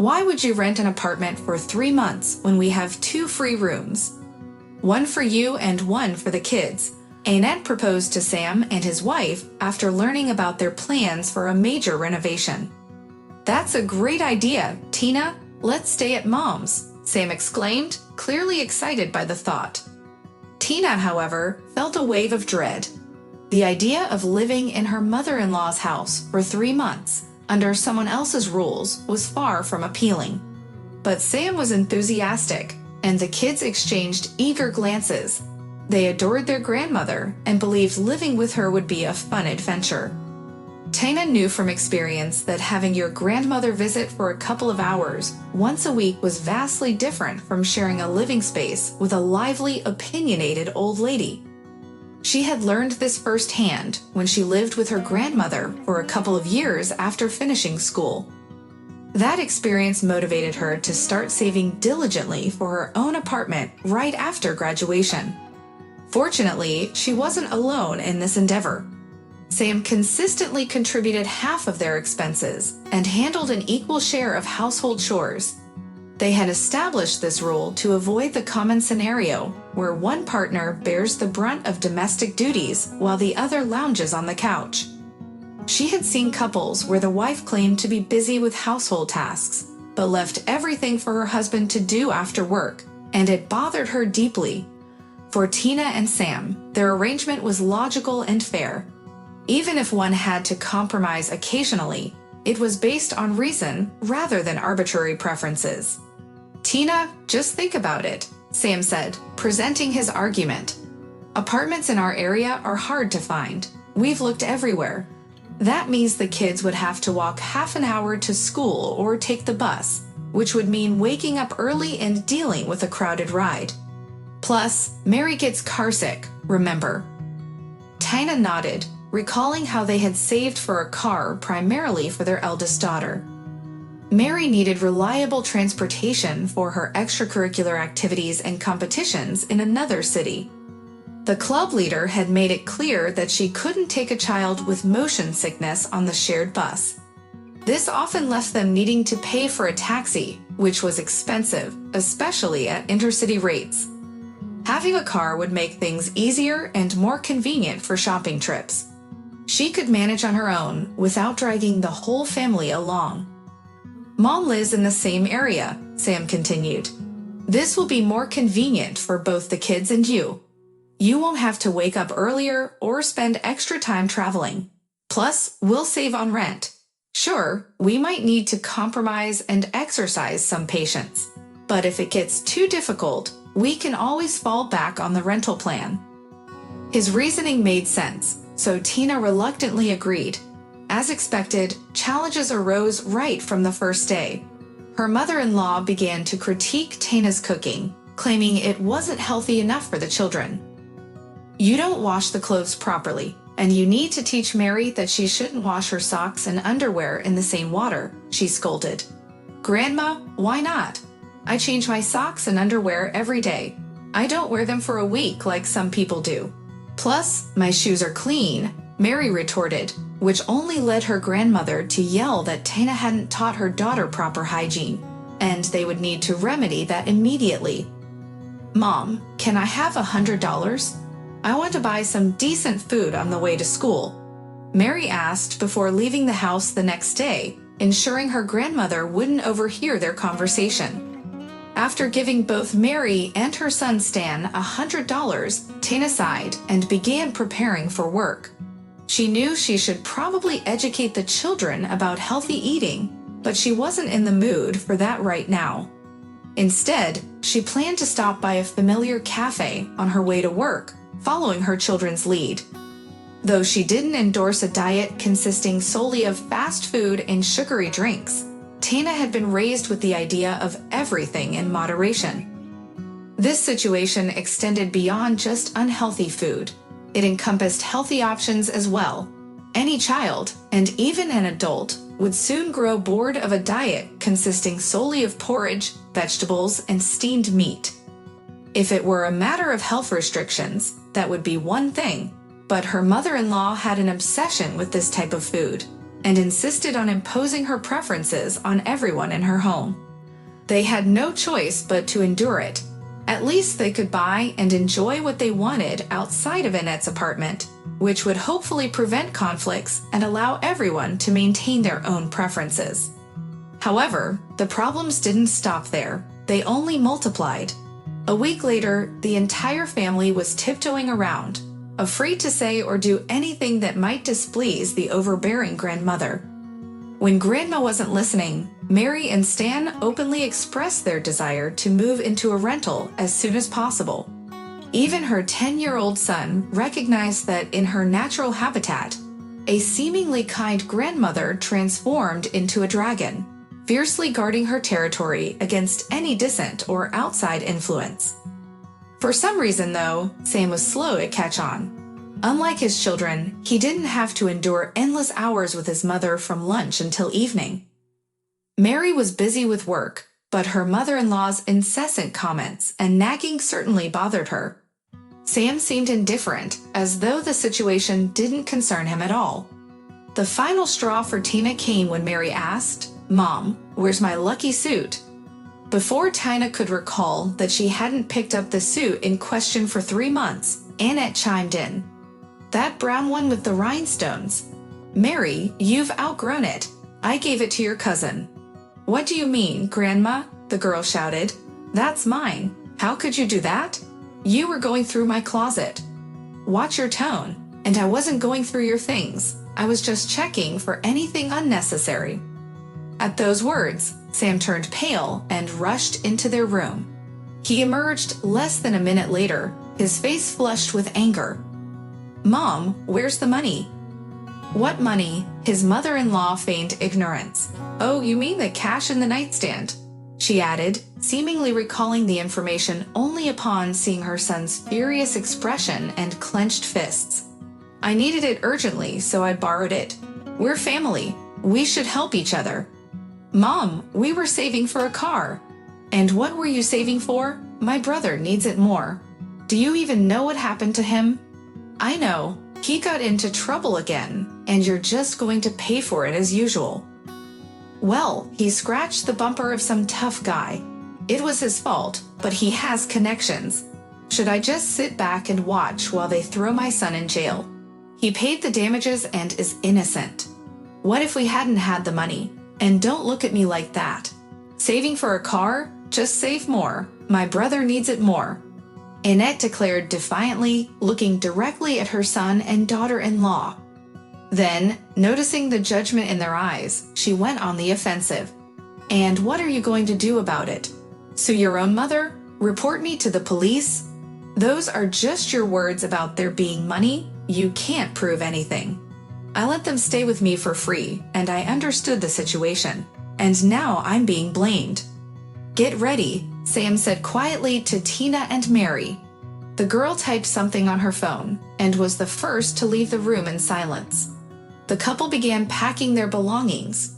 Why would you rent an apartment for 3 months when we have 2 free rooms? One for you and one for the kids, Annette proposed to Sam and his wife after learning about their plans for a major renovation. That's a great idea, Tina. Let's stay at Mom's, Sam exclaimed, clearly excited by the thought. Tina, however, felt a wave of dread. The idea of living in her mother-in-law's house for 3 months under someone else's rules was far from appealing. But Sam was enthusiastic, and the kids exchanged eager glances. They adored their grandmother and believed living with her would be a fun adventure. Tina knew from experience that having your grandmother visit for a couple of hours once a week was vastly different from sharing a living space with a lively, opinionated old lady. She had learned this firsthand when she lived with her grandmother for a couple of years after finishing school. That experience motivated her to start saving diligently for her own apartment right after graduation. Fortunately, she wasn't alone in this endeavor. Sam consistently contributed half of their expenses and handled an equal share of household chores. They had established this rule to avoid the common scenario where one partner bears the brunt of domestic duties while the other lounges on the couch. She had seen couples where the wife claimed to be busy with household tasks, but left everything for her husband to do after work, and it bothered her deeply. For Tina and Sam, their arrangement was logical and fair. Even if one had to compromise occasionally, it was based on reason rather than arbitrary preferences. Tina, just think about it, Sam said, presenting his argument. Apartments in our area are hard to find. We've looked everywhere. That means the kids would have to walk half an hour to school or take the bus, which would mean waking up early and dealing with a crowded ride. Plus, Mary gets carsick, remember? Tina nodded, recalling how they had saved for a car primarily for their eldest daughter. Mary needed reliable transportation for her extracurricular activities and competitions in another city. The club leader had made it clear that she couldn't take a child with motion sickness on the shared bus. This often left them needing to pay for a taxi, which was expensive, especially at intercity rates. Having a car would make things easier and more convenient for shopping trips. She could manage on her own without dragging the whole family along. Mom lives in the same area, Sam continued. This will be more convenient for both the kids and you. You won't have to wake up earlier or spend extra time traveling. Plus, we'll save on rent. Sure, we might need to compromise and exercise some patience. But if it gets too difficult, we can always fall back on the rental plan. His reasoning made sense, so Tina reluctantly agreed. As expected, challenges arose right from the first day. Her mother-in-law began to critique Tina's cooking, claiming it wasn't healthy enough for the children. You don't wash the clothes properly, and you need to teach Mary that she shouldn't wash her socks and underwear in the same water, she scolded. Grandma, why not? I change my socks and underwear every day. I don't wear them for a week like some people do. Plus, my shoes are clean, Mary retorted, which only led her grandmother to yell that Tina hadn't taught her daughter proper hygiene, and they would need to remedy that immediately. Mom, can I have $100? I want to buy some decent food on the way to school, Mary asked before leaving the house the next day, ensuring her grandmother wouldn't overhear their conversation. After giving both Mary and her son Stan $100, Tina sighed and began preparing for work. She knew she should probably educate the children about healthy eating, but she wasn't in the mood for that right now. Instead, she planned to stop by a familiar cafe on her way to work, following her children's lead. Though she didn't endorse a diet consisting solely of fast food and sugary drinks, Tina had been raised with the idea of everything in moderation. This situation extended beyond just unhealthy food. It encompassed healthy options as well. Any child, and even an adult, would soon grow bored of a diet consisting solely of porridge, vegetables, and steamed meat. If it were a matter of health restrictions, that would be one thing, but her mother-in-law had an obsession with this type of food. and insisted on imposing her preferences on everyone in her home. They had no choice but to endure it. At least they could buy and enjoy what they wanted outside of Annette's apartment, which would hopefully prevent conflicts and allow everyone to maintain their own preferences. However, the problems didn't stop there. They only multiplied. A week later, the entire family was tiptoeing around, afraid to say or do anything that might displease the overbearing grandmother. When Grandma wasn't listening, Mary and Stan openly expressed their desire to move into a rental as soon as possible. Even her 10-year-old son recognized that in her natural habitat, a seemingly kind grandmother transformed into a dragon, fiercely guarding her territory against any dissent or outside influence. For some reason, though, Sam was slow to catch on. Unlike his children, he didn't have to endure endless hours with his mother from lunch until evening. Mary was busy with work, but her mother-in-law's incessant comments and nagging certainly bothered her. Sam seemed indifferent, as though the situation didn't concern him at all. The final straw for Tina came when Mary asked, "Mom, where's my lucky suit?" Before Tina could recall that she hadn't picked up the suit in question for 3 months, Annette chimed in. "That brown one with the rhinestones. Mary, you've outgrown it. I gave it to your cousin." "What do you mean, Grandma?" the girl shouted. "That's mine. How could you do that? You were going through my closet." "Watch your tone. And I wasn't going through your things. I was just checking for anything unnecessary." At those words, Sam turned pale and rushed into their room. He emerged less than a minute later, his face flushed with anger. "Mom, where's the money?" "What money?" His mother-in-law feigned ignorance. "Oh, you mean the cash in the nightstand," she added, seemingly recalling the information only upon seeing her son's furious expression and clenched fists. "I needed it urgently, so I borrowed it. We're family. We should help each other." "Mom, we were saving for a car." "And what were you saving for? My brother needs it more. Do you even know what happened to him?" "I know. He got into trouble again, and you're just going to pay for it as usual." "Well, he scratched the bumper of some tough guy. It was his fault, but he has connections. Should I just sit back and watch while they throw my son in jail? He paid the damages and is innocent. What if we hadn't had the money? And don't look at me like that. Saving for a car? Just save more. My brother needs it more," Annette declared defiantly, looking directly at her son and daughter-in-law. Then, noticing the judgment in their eyes, she went on the offensive. "And what are you going to do about it? Sue your own mother? Report me to the police? Those are just your words about there being money. You can't prove anything. I let them stay with me for free, and I understood the situation. And now I'm being blamed." "Get ready," Sam said quietly to Tina and Mary. The girl typed something on her phone and was the first to leave the room in silence. The couple began packing their belongings.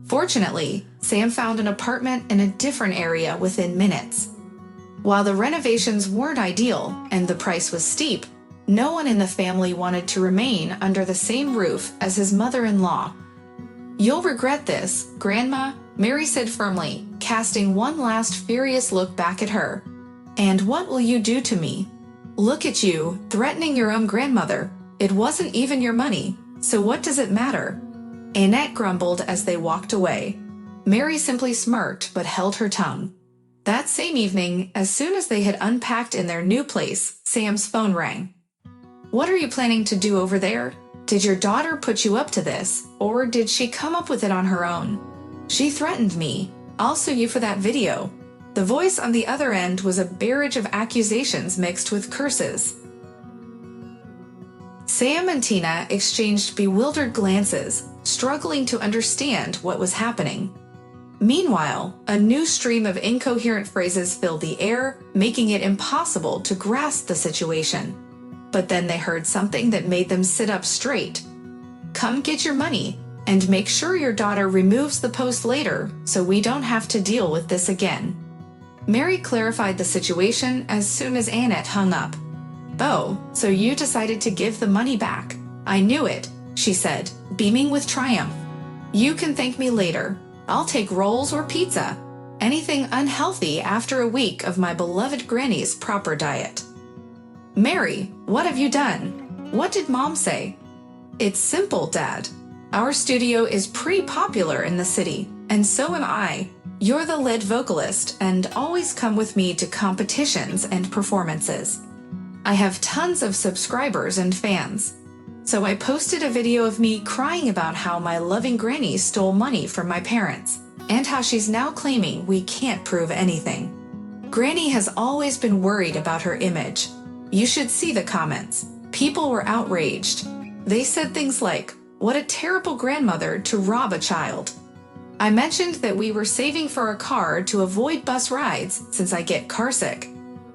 Fortunately, Sam found an apartment in a different area within minutes. While the renovations weren't ideal and the price was steep, no one in the family wanted to remain under the same roof as his mother-in-law. "You'll regret this, Grandma," Mary said firmly, casting one last furious look back at her. "And what will you do to me? Look at you, threatening your own grandmother. It wasn't even your money, so what does it matter?" Annette grumbled as they walked away. Mary simply smirked but held her tongue. That same evening, as soon as they had unpacked in their new place, Sam's phone rang. "What are you planning to do over there? Did your daughter put you up to this, or did she come up with it on her own? She threatened me. I'll sue you for that video." The voice on the other end was a barrage of accusations mixed with curses. Sam and Tina exchanged bewildered glances, struggling to understand what was happening. Meanwhile, a new stream of incoherent phrases filled the air, making it impossible to grasp the situation. But then they heard something that made them sit up straight. "Come get your money, and make sure your daughter removes the post later so we don't have to deal with this again." Mary clarified the situation as soon as Annette hung up. "Oh, so you decided to give the money back. I knew it," she said, beaming with triumph. You can thank me later. I'll take rolls or pizza. Anything unhealthy after a week of my beloved granny's proper diet. Mary, what have you done? What did Mom say? It's simple, Dad. Our studio is pretty popular in the city, and so am I. You're the lead vocalist and always come with me to competitions and performances. I have tons of subscribers and fans. So I posted a video of me crying about how my loving granny stole money from my parents, and how she's now claiming we can't prove anything. Granny has always been worried about her image. You should see the comments. People were outraged. They said things like, "What a terrible grandmother to rob a child." I mentioned that we were saving for a car to avoid bus rides since I get carsick.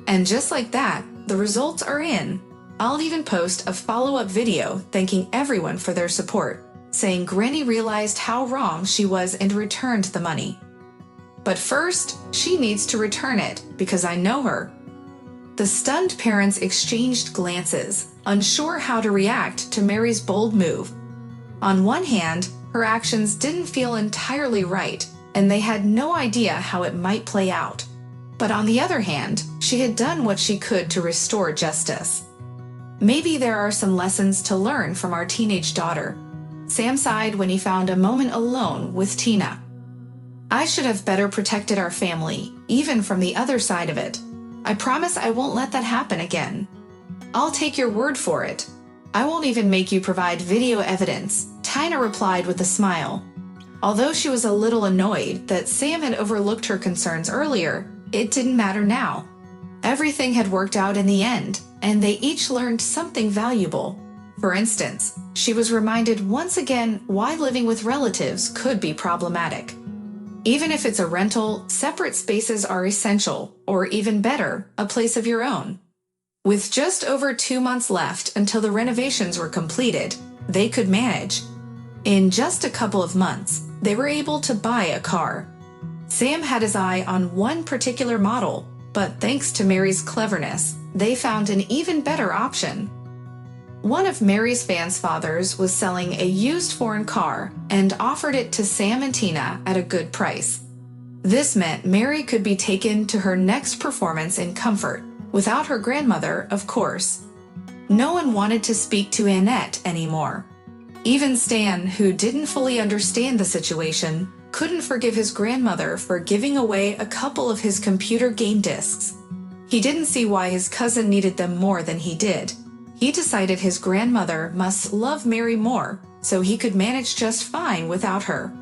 And just like that, the results are in. I'll even post a follow-up video thanking everyone for their support, saying Granny realized how wrong she was and returned the money. But first, she needs to return it because I know her. The stunned parents exchanged glances, unsure how to react to Mary's bold move. On one hand, her actions didn't feel entirely right, and they had no idea how it might play out. But on the other hand, she had done what she could to restore justice. Maybe there are some lessons to learn from our teenage daughter. Sam sighed when he found a moment alone with Tina. I should have better protected our family, even from the other side of it. I promise I won't let that happen again. I'll take your word for it. I won't even make you provide video evidence, Tina replied with a smile. Although she was a little annoyed that Sam had overlooked her concerns earlier, it didn't matter now. Everything had worked out in the end, and they each learned something valuable. For instance, she was reminded once again why living with relatives could be problematic. Even if it's a rental, separate spaces are essential, or even better, a place of your own. With just over 2 months left until the renovations were completed, they could manage. In just a couple of months, they were able to buy a car. Sam had his eye on one particular model, but thanks to Mary's cleverness, they found an even better option. One of Mary's fans' fathers was selling a used foreign car and offered it to Sam and Tina at a good price. This meant Mary could be taken to her next performance in comfort, without her grandmother, of course. No one wanted to speak to Annette anymore. Even Stan, who didn't fully understand the situation, couldn't forgive his grandmother for giving away a couple of his computer game discs. He didn't see why his cousin needed them more than he did. He decided his grandmother must love Mary more, so he could manage just fine without her.